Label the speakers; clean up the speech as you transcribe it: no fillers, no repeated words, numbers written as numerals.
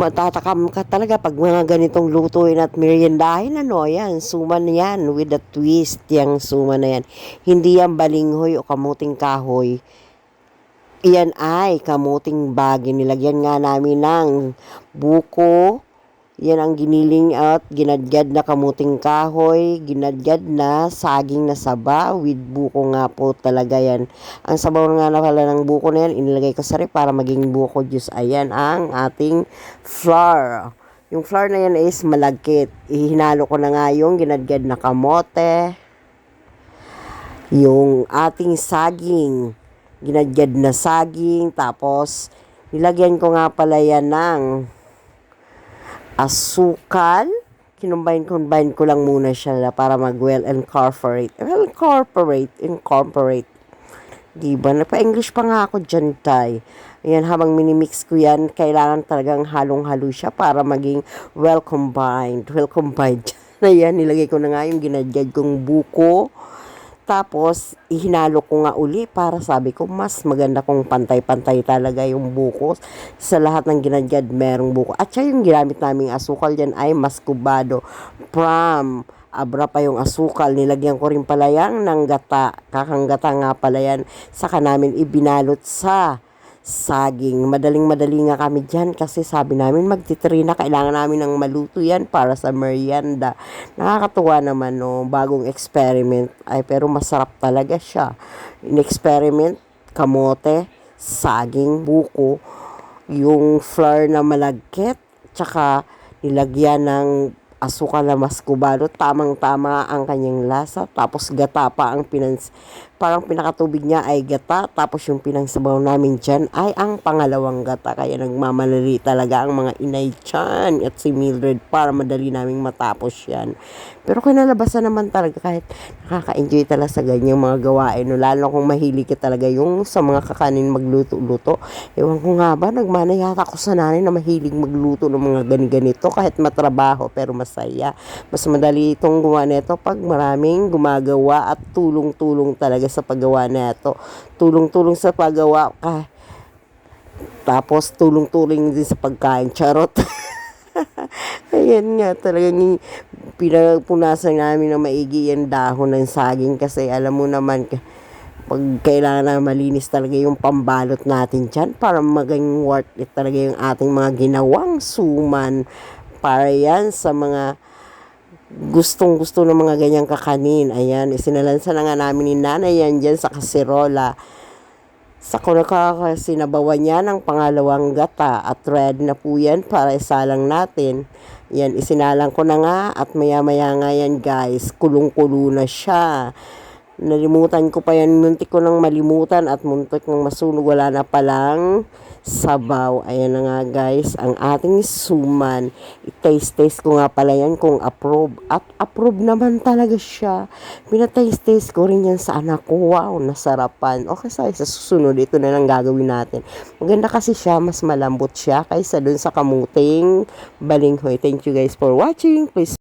Speaker 1: Matatakam ka talaga pag mga ganitong lutuin at meriendahin, ano, yan, suman yan, with a twist, yung suman na yan. Hindi yan balinghoy o kamuting kahoy. Iyan ay kamuting bagi. Nilagyan nga namin ng buko. Yan ang giniling at ginadgad na kamuting kahoy, ginadgad na saging na saba with buko nga po talaga yan. Ang sabaw nga na pala ng buko na yan, inilagay ko sa ref para maging buko juice. Ayan ang ating flour. Yung flour na yan is malagkit. Ihinalo ko na nga yung ginadgad na kamote, yung ating saging, ginadgad na saging, tapos nilagyan ko nga pala yan ng asukal. Combine ko lang muna siya para mag-well incorporate. Incorporate. Diba? Napa-English pa nga ako dyan, tay. Ayan, habang minimix ko yan, kailangan talagang halong-halo siya para maging well combined. Ayan, nilagay ko na nga yung ginadjad kong buko. Tapos, ihinalo ko nga uli para sabi ko, mas maganda kung pantay-pantay talaga yung buko. Sa lahat ng ginadjad, merong buko. At siya yung ginamit naming asukal dyan ay maskubado. From abra pa yung asukal. Nilagyan ko rin pala yan ng gata. Kakanggata nga pala yan. Saka namin ibinalot sa saging. Madaling-madali nga kami dyan kasi sabi namin magtitiri na, kailangan namin ng maluto yan para sa merienda. Nakakatuwa naman, no, bagong experiment. Ay, pero masarap talaga siya. In-experiment, kamote, saging, buko, yung flour na malagkit, tsaka nilagyan ng asukal na maskubado, tamang-tama ang kanyang lasa, tapos gata pa ang parang pinakatubig niya ay gata, tapos yung pinangsabaw namin dyan ay ang pangalawang gata, kaya nagmamalali talaga ang mga inay dyan at si Mildred para madali naming matapos yan. Pero kinalabasan naman talaga kahit nakaka-enjoy talaga sa ganyang mga gawain, no? Lalo kung mahilig ka talaga yung sa mga kakanin magluto-luto. Ewan ko nga ba, nagmana yata ako sa nanay na mahilig magluto ng mga ganito kahit matrabaho pero masaya. Mas madali itong gumawa nito pag maraming gumagawa at tulong-tulong talaga sa paggawa nito. Tulong-tulong sa paggawa ka. Tapos tulong-tulong din sa pagkain. Charot. Ayan nga, talagang pinapunasan namin na maigi yung dahon ng saging kasi alam mo naman, pag kailangan na malinis talaga yung pambalot natin dyan para maging worth it talaga yung ating mga ginawang suman. Para yan sa mga gustong-gusto ng mga ganyang kakanin. Ayan, isinalansa na nga namin ni nanay yan dyan sa kaserola. Sa sinabawan niya ng pangalawang gata at ready na po yan para isalang natin. Yan, isinalang ko na nga at maya-maya nga yan, guys. Kulong-kulo na siya. Nalimutan ko pa yan, muntik ko nang malimutan at muntik nang masunog, wala na palang sabaw. Ayan na nga, guys, ang ating suman. I-taste ko nga pala yan kung approve. At approve naman talaga siya. Pinataste ko rin yan sa anak ko. Wow, nasarapan. Okay, sa susunod, ito na lang gagawin natin. Maganda kasi siya, mas malambot siya kaysa dun sa kamuting balinghoy. Thank you guys for watching. Please